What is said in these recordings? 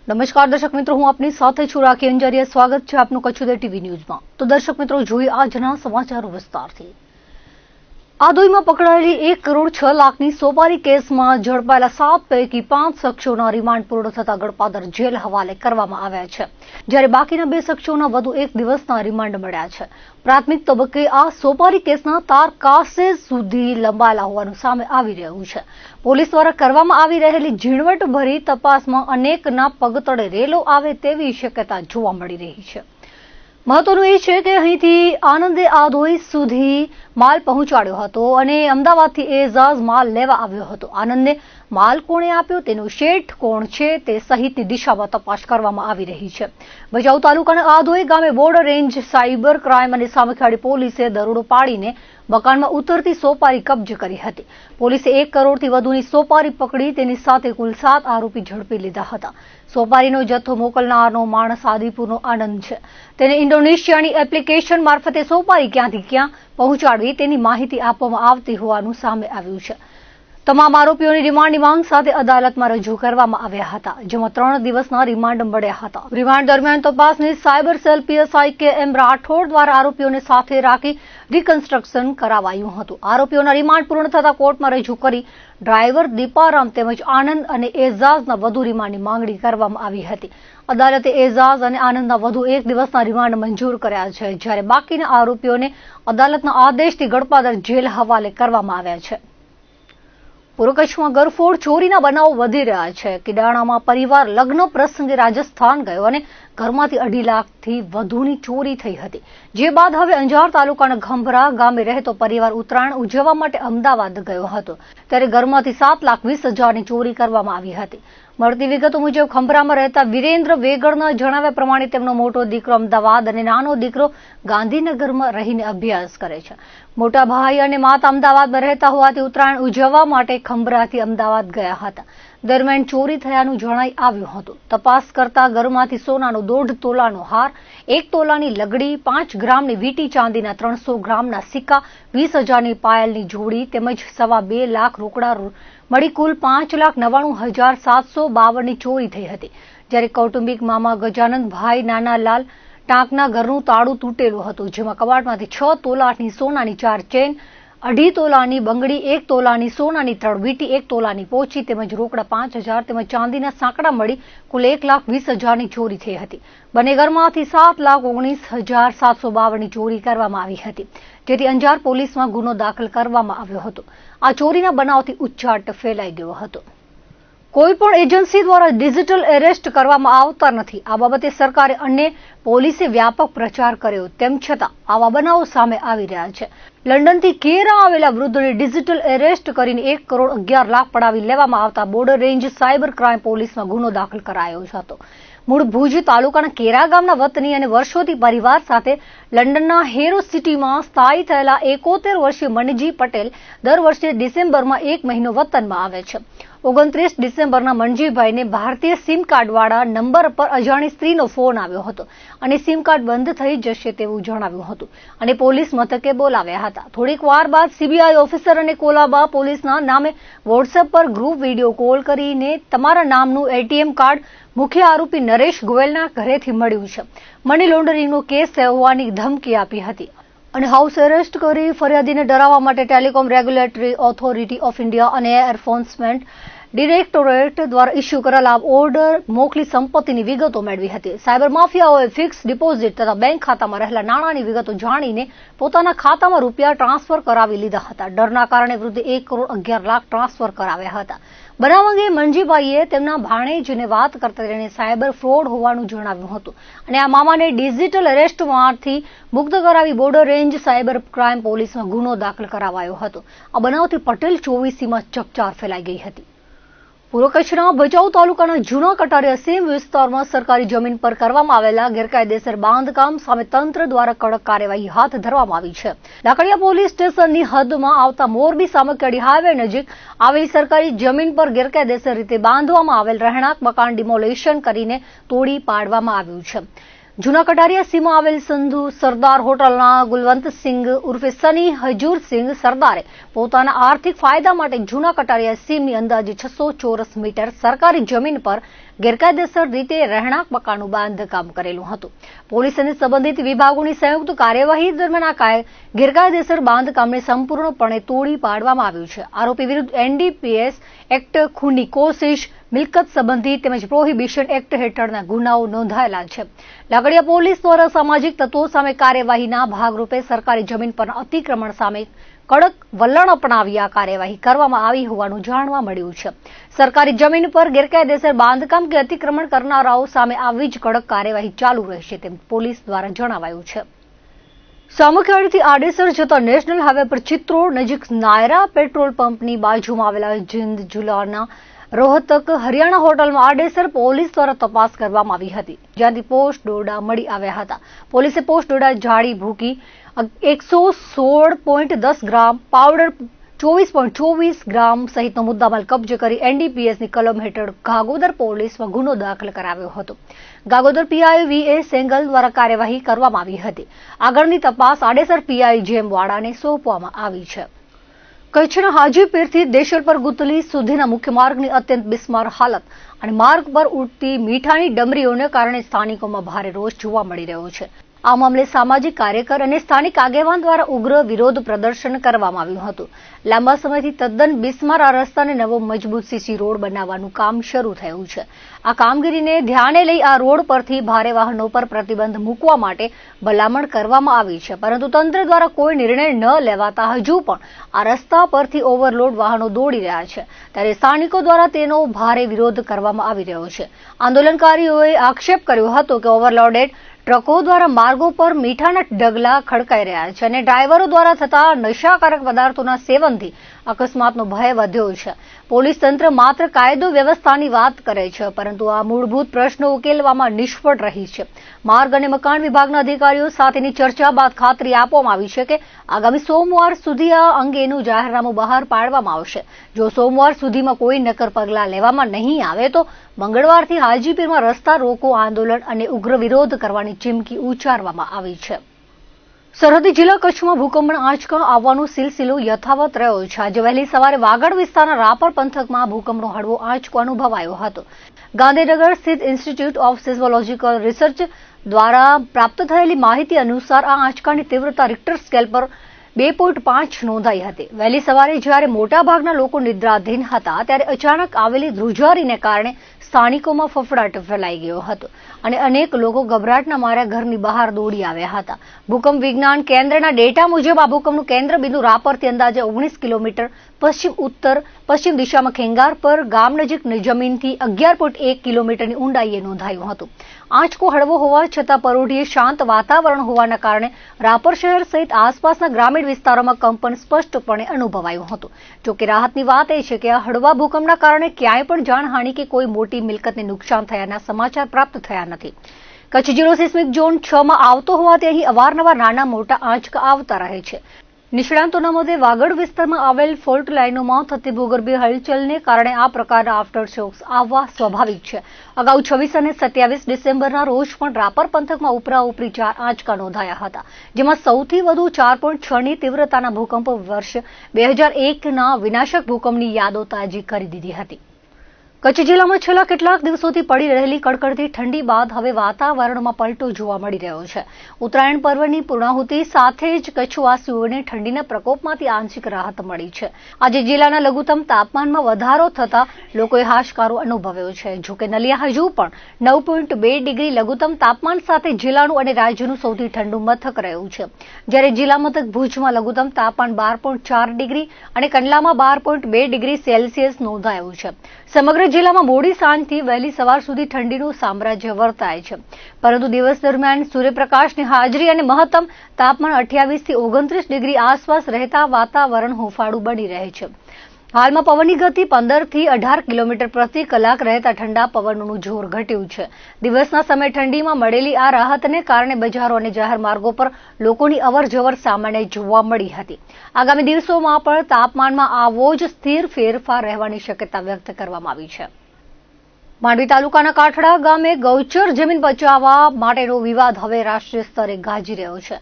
નમસ્કાર દર્શક મિત્રો, હું આપની સાથે છું રાખી અંજારિયા। સ્વાગત છે આપનું કચ્છ ઉદય ટીવી ન્યૂઝમાં। તો દર્શક મિત્રો, જોઈએ આજના સમાચારો વિસ્તારથી। આદોઈમાં પકડાયેલી 1 કરોડ 6 લાખની સોપારી કેસમાં ઝડપાયેલા 7 પૈકી 5 શખ્સોના રિમાન્ડ પૂર્ણ થતા ગડપાદર જેલ હવાલે કરવામાં આવ્યા છે, જ્યારે બાકીના 2 શખ્સોના વધુ 1 દિવસના રિમાન્ડ મળ્યા છે। પ્રાથમિક તબક્કે આ સોપારી કેસના તાર કાસે સુધી લંબાયેલા હોવાનું સામે આવી રહ્યું છે। પોલીસ દ્વારા કરવામાં આવી રહેલી ઝીણવટભરી તપાસમાં અનેકના પગતળે રેલો આવે તેવી શક્યતા જોવા મળી રહી છે। મહત્વનું એ છે કે અહીંથી આનંદે આદોઈ સુધી માલ પહોંચાડ્યો હતો અને અમદાવાદથી એઝાઝ માલ લેવા આવ્યો હતો। આનંદને માલ કોણે આપ્યો, તેનો શેઠ કોણ છે તે સહિતની દિશામાં તપાસ કરવામાં આવી રહી છે। ભચાઉ તાલુકાના આદોઈ ગામે બોર્ડર રેન્જ સાયબર ક્રાઇમ અને સામખિયાળી પોલીસે દરોડો પાડીને મકાનમાં ઉતરતી સોપારી કબજે કરી હતી। પોલીસે 1 કરોડથી વધુની સોપારી પકડી તેની સાથે કુલ 7 આરોપી ઝડપી લીધા હતા। સોપારીનો જથ્થો મોકલનારનો માણસ આદિપુરનો આનંદ છે। તેને ઇન્ડોનેશિયાની એપ્લિકેશન મારફતે સોપારી ક્યાંથી ક્યાં પહોંચાડવી તેની માહિતી આપવામાં આવતી હોવાનું સામે આવ્યું છે। તમામ આરોપીઓની રિમાન્ડની માંગ સાથે અદાલતમાં રજૂ કરવામાં આવ્યા હતા, જેમાં 3 દિવસના રિમાન્ડ મળ્યા હતા। રિમાન્ડ દરમિયાન તપાસની સાયબર સેલ પીએસઆઈ કે.એમ. રાઠોડ દ્વારા આરોપીઓને સાથે રાખી રિકન્સ્ટ્રક્શન કરાવાયું હતું। આરોપીઓના રિમાન્ડ પૂર્ણ થતા કોર્ટમાં રજૂ કરી ડ્રાઈવર દીપારામ તેમજ આનંદ અને એઝાઝના વધુ રિમાન્ડની માંગણી કરવામાં આવી હતી। અદાલતે એઝાઝ અને આનંદના વધુ 1 દિવસના રિમાન્ડ મંજૂર કર્યા છે, જ્યારે બાકીના આરોપીઓને અદાલતના આદેશથી ગડપાદર જેલ હવાલે કરવામાં આવ્યા છે। પૂર્વ કચ્છમાં ગરફોડ ચોરીના બનાવો વધી રહ્યા છે। કિડાણામાં પરિવાર લગ્ન પ્રસંગે રાજસ્થાન ગયો અને ઘરમાંથી 2.5 લાખથી વધુની ચોરી થઈ હતી, જે બાદ હવે અંજાર તાલુકાના ખંભરા ગામે રહેતો પરિવાર ઉત્તરાયણ ઉજવવા માટે અમદાવાદ ગયો હતો, ત્યારે ઘરમાંથી 7,20,000ની ચોરી કરવામાં આવી હતી। મળતી વિગતો મુજબ ખંભરામાં રહેતા વિરેન્દ્ર વેગડના જણાવ્યા પ્રમાણે તેમનો મોટો દીકરો અમદાવાદ અને નાનો દીકરો ગાંધીનગરમાં રહીને અભ્યાસ કરે છે। મોટા ભાઈ અને માતા અમદાવાદમાં રહેતા હોવાથી ઉત્તરાયણ ઉજવવા માટે ખંભરાથી અમદાવાદ ગયા હતા। દરમિયાન ચોરી થયાનું જણાઈ આવ્યું હતું। તપાસ કરતા ઘરમાંથી સોનાનો 1.5 તોલાનો હાર, 1 તોલાની લગડી, 5 ગ્રામની વીટી ચાંદીના 300 ગ્રામના સિક્કા, 20,000ની પાયલની જોડી તેમજ 2.25 લાખ રોકડા મળી કુલ 5,99,752ની ચોરી થઈ હતી, જ્યારે કૌટુંબિક મામા ગજાનંદભાઈ નાનાલાલ ટાંકના ઘરનું તાળું તૂટેલું હતું, જેમાં કબાટમાંથી 6 તોલાની સોનાની 4 ચેન, 2.5 તોલાની બંગડી, 1 તોલાની સોનાની 3 વીટી, 1 તોલાની પોચી તેમજ રોકડા 5,000 તેમજ ચાંદીના સાંકડા મળી કુલ 1,20,000ની ચોરી થઈ હતી। બંને ઘરમાંથી 7,19,752ની ચોરી કરવામાં આવી હતી, જેથી અંજાર પોલીસમાં ગુનો દાખલ કરવામાં આવ્યો હતો। આ ચોરીના બનાવથી ઉચ્ચાટ ફેલાઈ ગયો હતો। કોઈ પણ એજન્સી દ્વારા ડિજિટલ એરેસ્ટ કરવામાં આવતા નથી। આ બાબતે સરકારે અને પોલીસે વ્યાપક પ્રચાર કર્યો, તેમ છતાં આવા બનાવો સામે આવી રહ્યા છે। લંડનથી કેરા આવેલા વૃદ્ધને ડિજિટલ એરેસ્ટ કરીને 1 કરોડ 11 લાખ પડાવી લેવામાં આવતા બોર્ડર રેન્જ સાયબર ક્રાઇમ પોલીસમાં ગુનો દાખલ કરાયો હતો। મૂળ ભુજ તાલુકાના કેરા ગામના વતની અને વર્ષોથી પરિવાર સાથે લંડનના હેરો સિટીમાં સ્થાયી થયેલા 71 વર્ષીય મનજી પટેલ દર વર્ષે ડિસેમ્બરમાં 1 મહિનો વતનમાં આવે છે। 29 ડિસેમ્બરના મનજીભાઈને ભારતીય સિમ કાર્ડવાળા નંબર પર અજાણી સ્ત્રીનો ફોન આવ્યો હતો અને સિમ કાર્ડ બંધ થઈ જશે તેવું જણાવ્યું હતું અને પોલીસ મથકે બોલાવ્યા હતા। થોડીક વાર બાદ સીબીઆઈ ઓફિસર અને કોલાબા પોલીસના નામે વોટ્સએપ પર ગ્રુપ વિડીયો કોલ કરીને તમારા નામનું એટીએમ કાર્ડ મુખ્ય આરોપી નરેશ ગોયલના ઘરેથી મળ્યું છે, મની લોન્ડરિંગનો કેસ હોવાની ધમકી આપી હતી અને હાઉસ એરેસ્ટ કરી ફરિયાદીને ડરાવવા માટે telecom regulatory authority of India અને એન્ફોર્સમેન્ટ ડિરેક્ટોરેટ દ્વારા ઇસ્યુ કરેલા ઓર્ડર મોકલી સંપત્તિની વિગતો મેળવી હતી। સાયબર માફિયાઓએ ફિક્સ ડિપોઝિટ તથા બેંક ખાતામાં રહેલા નાણાંની વિગતો જાણીને પોતાના ખાતામાં રૂપિયા ટ્રાન્સફર કરાવી લીધા હતા। ડરના કારણે વૃદ્ધે 1 કરોડ 11 લાખ ટ્રાન્સફર કરાવ્યા હતા। બનાવ અંગે મનજીભાઈએ તેમના ભાણેજને વાત કરતા તેણે સાયબર ફ્રોડ હોવાનું જણાવ્યું હતું અને આ મામાને ડિજિટલ એરેસ્ટમાંથી મુક્ત કરાવી બોર્ડર રેન્જ સાયબર ક્રાઇમ પોલીસમાં ગુનો દાખલ કરાવાયો હતો। આ બનાવથી પટેલ 24સીમાં ચકચાર ફેલાઈ ગઈ હતી। પૂર્વ કચ્છના ભચાઉ તાલુકાના જૂના કટારિયા સીમ વિસ્તારમાં સરકારી જમીન પર કરવામાં આવેલા ગેરકાયદેસર બાંધકામ સામે તંત્ર દ્વારા કડક કાર્યવાહી હાથ ધરવામાં આવી છે। લાકડિયા પોલીસ સ્ટેશનની હદમાં આવતા મોરબી સામખિયાળી હાઈવે નજીક આવેલી સરકારી જમીન પર ગેરકાયદેસર રીતે બાંધવામાં આવેલ રહેણાંક મકાન ડિમોલેશન કરીને તોડી પાડવામાં આવ્યું છે। જૂના કટારિયા સીમાં આવેલ સંધુ સરદાર હોટલના ગુલવંતસિંહ ઉર્ફે સની હજૂરસિંહ સરદારે પોતાના આર્થિક ફાયદા માટે જૂના કટારિયા સીમની અંદાજે 600 ચોરસ મીટર સરકારી જમીન પર ગેરકાયદેસર રીતે રહેણાંક મકાનનું બાંધકામ કરેલું હતું. પોલીસ અને સંબંધિત વિભાગોની સંયુક્ત કાર્યવાહી દરમિયાન આ ગેરકાયદેસર બાંધકામને સંપૂર્ણપણે તોડી પાડવામાં આવ્યું છે. આરોપી વિરુદ્ધ NDPS એક્ટ, ખૂનની કોશિશ, મિલકત સંબંધી તેમજ પ્રોહિબિશન એક્ટ હેઠળના ગુનાઓ નોંધાયેલા છે. લાકડીયા પોલીસ દ્વારા સામાજિક તત્વો સામે કાર્યવાહીના ભાગરૂપે સરકારી જમીન પરના અતિક્રમણ સામે કડક વલણ અપનાવી આ કાર્યવાહી કરવામાં આવી હોવાનું જાણવા મળ્યું છે. સરકારી જમીન પર ગેરકાયદેસર બાંધકામ કે અતિક્રમણ કરનારાઓ સામે આવી જ કડક કાર્યવાહી ચાલુ રહેશે તેમ પોલીસ દ્વારા જણાવાયું છે. સામખિયાળીથી આડેસર જતા નેશનલ હાઈવે પર ચિત્રોડ નજીક નાયરા પેટ્રોલ પંપની બાજુમાં આવેલા જીંદ જિલ્લાના રોહતક હરિયાણા હોટલમાં આડેસર પોલીસ દ્વારા તપાસ કરવામાં આવી હતી, જ્યાંથી પોસ્ટ દોરડા મળી આવ્યા હતા. પોલીસે પોસ્ટ દોરડા જાળી ભૂકી 116.10 ગ્રામ પાવડર, 24.24 ગ્રામ સહિતનો મુદ્દામાલ કબજે કરી NDPSની કલમ હેઠળ ગાગોદર પોલીસમાં ગુનો દાખલ કરાવ્યો હતો. ગાગોદર PI VA સેંગલ દ્વારા કાર્યવાહી કરવામાં આવી હતી. આગળની તપાસ આડેસર PI જેમવાડાને સોંપવામાં આવી છે. કચ્છના હાજીપીરથી દેશલપર ગુતલી સુધીના મુખ્ય માર્ગની અત્યંત બિસ્માર હાલત અને માર્ગ પર ઉડતી મીઠાની ડમરીઓને કારણે સ્થાનિકોમાં ભારે રોષ જોવા મળી રહ્યો છે. આ મામલે સામાજિક કાર્યકર અને સ્થાનિક આગેવાન દ્વારા ઉગ્ર વિરોધ પ્રદર્શન કરવામાં આવ્યું હતું. લાંબા સમયથી તદ્દન બિસ્માર આ રસ્તાને નવો મજબૂત CC રોડ બનાવવાનું કામ શરૂ થયું છે. આ કામગીરીને ધ્યાને લઈ આ રોડ પરથી ભારે વાહનો પર પ્રતિબંધ મૂકવા માટે ભલામણ કરવામાં આવી છે, પરંતુ તંત્ર દ્વારા કોઈ નિર્ણય ન લેવાતા હજુ પણ આ રસ્તા પરથી ઓવરલોડ વાહનો દોડી રહ્યા છે. ત્યારે સ્થાનિકો દ્વારા તેનો ભારે વિરોધ કરવામાં આવી રહ્યો છે. આંદોલનકારીઓએ આક્ષેપ કર્યો હતો કે ઓવરલોડેડ ટ્રકો દ્વારા માર્ગો પર મીઠાના ઢગલા ખડકાઈ રહ્યા છે અને ડ્રાઈવરો દ્વારા થતા નશાકારક પદાર્થોના સેવનથી અકસ્માતનો ભય વધ્યો છે. પોલીસ તંત્ર માત્ર કાયદો વ્યવસ્થાની વાત કરે છે, પરંતુ આ મૂળભૂત પ્રશ્નો ઉકેલવામાં નિષ્ફળ રહી છે. માર્ગ અને મકાન વિભાગના અધિકારીઓ સાથેની ચર્ચા બાદ ખાતરી આપવામાં આવી છે કે આગામી સોમવાર સુધી આ અંગેનું જાહેરનામું બહાર પાડવામાં આવશે. જો સોમવાર સુધીમાં કોઈ નક્કર પગલાં લેવામાં નહીં આવે તો મંગળવારથી હાજીપીરમાં રસ્તા રોકો આંદોલન અને ઉગ્ર વિરોધ કરવાની ચીમકી ઉચ્ચારવામાં આવી છે. સરહદી જિલ્લા કચ્છમાં ભૂકંપના આંચકા આવવાનો સિલસિલો યથાવત રહ્યો છે. આજે વહેલી સવારે વાગડ વિસ્તારના રાપર પંથકમાં ભૂકંપનો હળવો આંચકો અનુભવાયો હતો. ગાંધીનગર સ્થિત ઇન્સ્ટિટ્યૂટ ઓફ સિસ્મોલોજીકલ રિસર્ચ દ્વારા પ્રાપ્ત થયેલી માહિતી અનુસાર આ આંચકાની તીવ્રતા રિક્ટર સ્કેલ પર 2.5 નોંધાઈ હતી. વહેલી સવારે જ્યારે મોટાભાગના લોકો નિદ્રાધીન હતા ત્યારે અચાનક આવેલી ધ્રુજારીને કારણે સ્થાનિકોમાં ફફડાટ ફેલાઈ ગયો હતો અને અનેક લોકો ગભરાટના માર્યા ઘરની બહાર દોડી આવ્યા હતા. ભૂકંપ વિજ્ઞાન કેન્દ્રના ડેટા મુજબ આ ભૂકંપનું કેન્દ્ર બિંદુ રાપરથી અંદાજે 19 કિલોમીટર પશ્ચિમ દિશામાં ખેંગારપર ગામ નજીક જમીનથી 11.1 કિલોમીટરની ઊંડાઈએ નોંધાયું હતું. આંચકો હળવો હોવા છતાં પરોઢીએ શાંત વાતાવરણ હોવાના કારણે રાપર શહેર સહિત આસપાસના ગ્રામીણ વિસ્તારોમાં કંપન સ્પષ્ટપણે અનુભવાયું હતું. જોકે રાહતની વાત એ છે કે આ હળવા ભૂકંપના કારણે ક્યાંય પણ જાનહાનિ કે કોઈ મોટી મિલકતને નુકસાન થયાના સમાચાર પ્રાપ્ત થયા નથી. કચ્છ જિલ્લો સિસ્મિક ઝોન 6 માં આવતો હોવાથી અહીં અવારનવાર નાના મોટા આંચકા આવતા રહે છે. નિષ્ણાંતોના મતે વાગડ વિસ્તારમાં આવેલ ફોલ્ટ લાઇનોમાં થતી ભૂગર્ભીય હલચલને કારણે આ પ્રકારના આફ્ટર શોક્સ આવવા સ્વાભાવિક છે. અગાઉ 26 અને 27 ડિસેમ્બરના રોજ પણ રાપર પંથકમાં ઉપરાઉપરી 4 આંચકા નોંધાયા હતા, જેમાં સૌથી વધુ 4.6ની તીવ્રતાના ભૂકંપ વર્ષ 2001ના વિનાશક ભૂકંપની યાદો તાજી કરી દીધી હતી. કચ્છ જિલ્લામાં છેલ્લા કેટલાક દિવસોથી પડી રહેલી કડકડતી ઠંડી બાદ હવે વાતાવરણમાં પલટો જોવા મળી રહ્યો છે. ઉત્તરાયણ પર્વની પૂર્ણાહુતિ સાથે જ કચ્છવાસીઓને ઠંડીના પ્રકોપમાંથી આંશિક રાહત મળી છે. આજે જિલ્લાના લઘુત્તમ તાપમાનમાં વધારો થતા લોકોએ હાશકારો અનુભવ્યો છે. જોકે નલિયા હજુ પણ 9.2 ડિગ્રી લઘુત્તમ તાપમાન સાથે જિલ્લાનું અને રાજ્યનું સૌથી ઠંડુ મથક રહ્યું છે, જ્યારે જિલ્લા મથક ભુજમાં લઘુત્તમ તાપમાન 12.4 ડિગ્રી અને કંડલામાં 12.2 ડિગ્રી સેલ્સિયસ નોંધાયું છે. સમગ્ર જિલ્લામાં મોડી સાંજથી વહેલી સવાર સુધી ઠંડીનું સામ્રાજ્ય વર્તાય છે, પરંતુ દિવસ દરમિયાન સૂર્યપ્રકાશની હાજરી અને મહત્તમ તાપમાન 28 થી 29 ડિગ્રી આસપાસ રહેતા વાતાવરણ હૂંફાળું બની રહે છે. હાલમાં પવનની ગતિ 15 થી 18 કિલોમીટર પ્રતિ કલાક રહેતા ઠંડા પવનોનું જોર ઘટ્યું છે. દિવસના સમયે ઠંડીમાં મળેલી આ રાહતને કારણે બજારો અને જાહેર માર્ગો પર લોકોની અવરજવર સામાન્ય જોવા મળી હતી. આગામી દિવસોમાં પણ તાપમાનમાં આવો જ સ્થિર ફેરફાર રહેવાની શક્યતા વ્યક્ત કરવામાં આવી છે. માંડવી તાલુકાના કાઠડા ગામે ગૌચર જમીન બચાવવા માટેનો વિવાદ હવે રાષ્ટ્રીય સ્તરે ગાજી રહ્યો છે.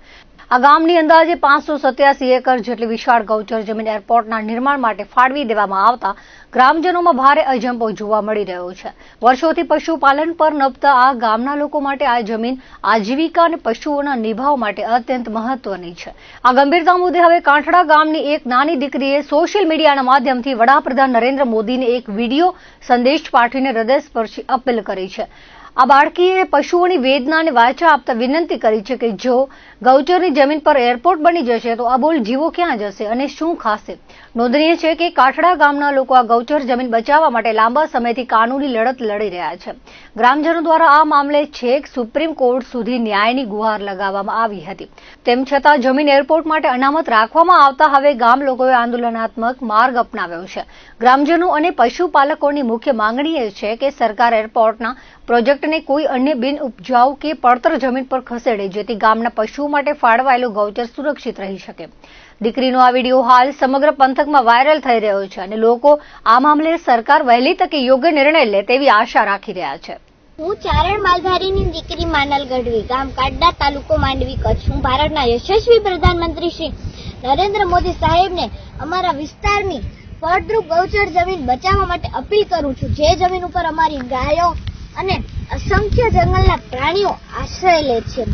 આ ગામની અંદાજે 587 એકર જેટલી વિશાળ ગૌચર જમીન એરપોર્ટના નિર્માણ માટે ફાળવી દેવામાં આવતા ગ્રામજનોમાં ભારે અજંપો જોવા મળી રહ્યો છે. વર્ષોથી પશુપાલન પર નભતા આ ગામના લોકો માટે આ જમીન આજીવિકા અને પશુઓના નિભાવ માટે અત્યંત મહત્વની છે. આ ગંભીરતા મુદ્દે હવે કાંઠડા ગામની એક નાની દીકરીએ સોશિયલ મીડિયાના માધ્યમથી વડાપ્રધાન નરેન્દ્ર મોદીને એક વિડીયો સંદેશ પાઠવીને હૃદયસ્પર્શી અપીલ કરી છે. આ બાળકીએ પશુઓની વેદનાને વાચા આપતા વિનંતી કરી છે કે જો ગૌચરની જમીન પર એરપોર્ટ બની જશે તો અબોલ જીવો ક્યાં જશે અને શું ખાશે. નોંધનીય છે કે કાઠડા ગામના લોકો આ ગૌચર જમીન બચાવવા માટે લાંબા સમયથી કાનૂની લડત લડી રહ્યા છે. ગ્રામજનો દ્વારા આ મામલે છેક સુપ્રીમ કોર્ટ સુધી ન્યાયની ગુહાર લગાવવામાં આવી હતી. તેમ છતાં જમીન એરપોર્ટ માટે અનામત રાખવામાં આવતા હવે ગામ લોકોએ આંદોલનાત્મક માર્ગ અપનાવ્યો છે. ગ્રામજનો અને પશુપાલકોની મુખ્ય માંગણી એ છે કે સરકાર એરપોર્ટના પ્રોજેક્ટને કોઈ અન્ય બિન ઉપજાઉ કે પડતર જમીન પર ખસેડે જેથી ગામના પશુઓ માટે ફાળવાયેલું ગૌચર સુરક્ષિત રહી શકે. દીકરીનો આ વિડીયો હાલ સમગ્ર પંથકમાં વાયરલ થઈ રહ્યો છે અને લોકો આ મામલે સરકાર વહેલી તકે યોગ્ય નિર્ણય લે તેવી આશા રાખી રહ્યા છે. હું ચારણ માલધારીની દીકરી માનલ ગઢવી, ગામ કાડડા, તાલુકો માંડવી, કચ્છ. હું ભારતના યશસ્વી પ્રધાનમંત્રી શ્રી નરેન્દ્ર મોદી સાહેબને અમારા વિસ્તારની ફળદ્રુપ ગૌચર જમીન બચાવવા માટે અપીલ કરું છું. જે જમીન ઉપર અમારી ગાયો અને અસંખ્ય જંગલના પ્રાણીઓ આશ્રય લે છે.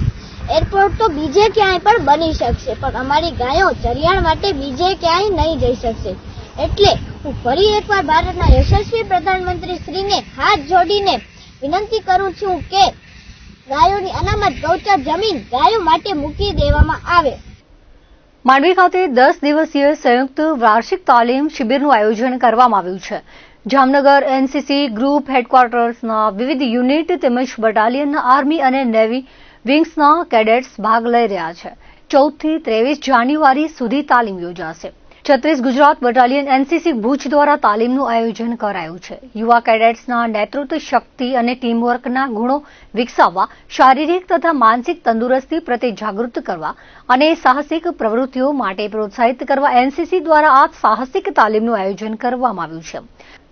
એરપોર્ટ તો બીજે ક્યાંય પણ બની શકશે પણ અમારી ગાયો ચરિયાણ માટે બીજે ક્યાંય નહીં જઈ શકશે. એટલે હું ફરી એકવાર ભારતના યશસ્વી પ્રધાનમંત્રી શ્રીને હાથ જોડીને વિનંતી કરું છું કે ગાયોની અનામત ગૌચર જમીન ગાયો માટે મૂકી દેવામાં આવે. માંડવી ખાતે 10 દિવસીય સંયુક્ત વાર્ષિક તાલીમ શિબિરનું આયોજન કરવામાં આવ્યું છે. જામનગર એનસીસી ગ્રુપ હેડક્વાર્ટર્સના વિવિધ યુનિટ તેમજ બટાલિયનના આર્મી અને નેવી વિંગ્સના કેડેટ્સ ભાગ લઈ રહ્યા છે. 14 થી 23 જાન્યુઆરી સુધી તાલીમ યોજાશે. 36 ગુજરાત બટાલિયન એનસીસી ભુજ દ્વારા તાલીમનું આયોજન કરાયું છે. યુવા કેડેટ્સના નેતૃત્વ શક્તિ અને ટીમવર્કના ગુણો વિકસાવવા, શારીરિક તથા માનસિક તંદુરસ્તી પ્રત્યે જાગૃત કરવા અને સાહસિક પ્રવૃત્તિઓ માટે પ્રોત્સાહિત કરવા એનસીસી દ્વારા આ સાહસિક તાલીમનું આયોજન કરવામાં આવ્યું છે.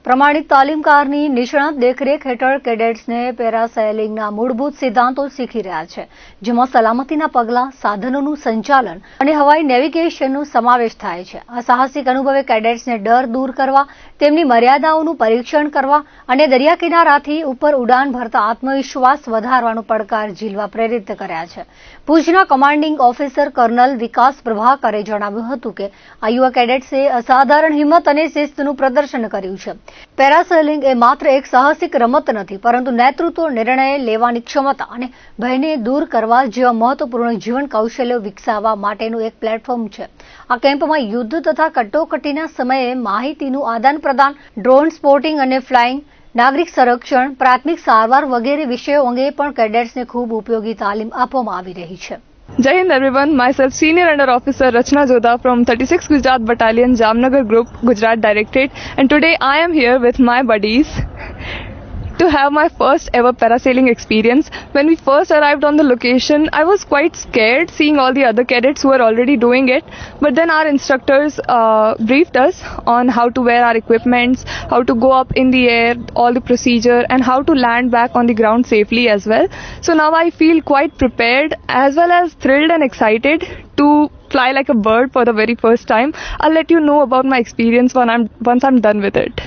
પ્રમાણિત તાલીમકારની નિષ્ણાત દેખરેખ હેઠળ કેડેટ્સને પેરાસેલિંગના મૂળભૂત સિદ્ધાંતો શીખી રહ્યા છે, જેમાં સલામતીના પગલાં, સાધનોનું સંચાલન અને હવાઈ નેવિગેશનનો સમાવેશ થાય છે. આ સાહસિક અનુભવે કેડેટ્સને ડર દૂર કરવા, તેમની મર્યાદાઓનું પરીક્ષણ કરવા અને દરિયા કિનારાથી ઉપર ઉડાન ભરતા આત્મવિશ્વાસ વધારવાનો પડકાર ઝીલવા પ્રેરિત કર્યા છે. ભુજના કમાન્ડિંગ ઓફિસર કર્નલ વિકાસ પ્રભાકરે જણાવ્યું હતું કે આ યુવા કેડેટ્સે અસાધારણ હિંમત અને શિસ્તનું પ્રદર્શન કર્યું છે. પેરાસેલિંગ એ માત્ર એક સાહસિક રમત નથી, પરંતુ નેતૃત્વ, નિર્ણય લેવાની ક્ષમતા અને ભયને દૂર કરવા જેવા મહત્વપૂર્ણ જીવન કૌશલ્યો વિકસાવવા માટેનું એક પ્લેટફોર્મ છે. આ કેમ્પમાં યુદ્ધ તથા કટોકટીના સમયે માહિતીનું આદાન-પ્રદાન, ડ્રોન સ્પોટિંગ અને ફ્લાઇંગ, નાગરિક સંરક્ષણ, પ્રાથમિક સારવાર વગેરે વિષયો અંગે પણ કેડેટ્સને ખૂબ ઉપયોગી તાલીમ આપવામાં આવી રહી છે. Jai Hind everyone, myself Senior Under Officer Rachna Jodha from 36 Gujarat Battalion, Jamnagar Group, Gujarat Directorate, and today I am here with my buddies to have my first ever parasailing experience. When we first arrived on the location, I was quite scared seeing all the other cadets who were already doing it, but then our instructors briefed us on how to wear our equipments, how to go up in the air, all the procedure, and how to land back on the ground safely as well. So now I feel quite prepared as well as thrilled and excited to fly like a bird for the very first time. I'll let you know about my experience once I'm done with it.